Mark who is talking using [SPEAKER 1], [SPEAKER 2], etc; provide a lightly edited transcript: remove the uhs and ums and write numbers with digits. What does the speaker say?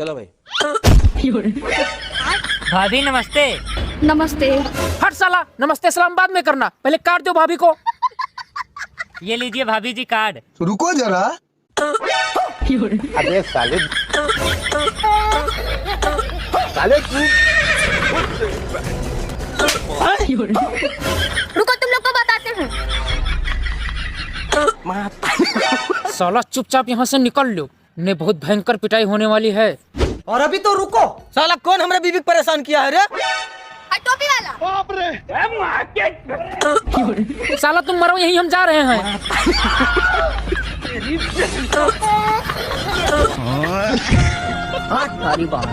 [SPEAKER 1] चलो भाई।
[SPEAKER 2] भाभी नमस्ते।
[SPEAKER 3] नमस्ते।
[SPEAKER 4] हट साला, नमस्ते सलाम बाद में करना, पहले काट दो भाभी को।
[SPEAKER 2] ये लीजिए भाभी जी कार्ड।
[SPEAKER 5] रुको जरा।
[SPEAKER 1] अबे साले साले
[SPEAKER 3] रुको तुम लोग को बताते हैं।
[SPEAKER 4] साला चुपचाप यहाँ से निकल लो, ने बहुत भयंकर पिटाई होने वाली है।
[SPEAKER 6] और अभी तो रुको, साला कौन हमारे बीबी को परेशान किया है रे?
[SPEAKER 3] टोपी वाला।
[SPEAKER 4] साला तुम मरो यहीं, हम जा रहे हैं।
[SPEAKER 3] सारी बात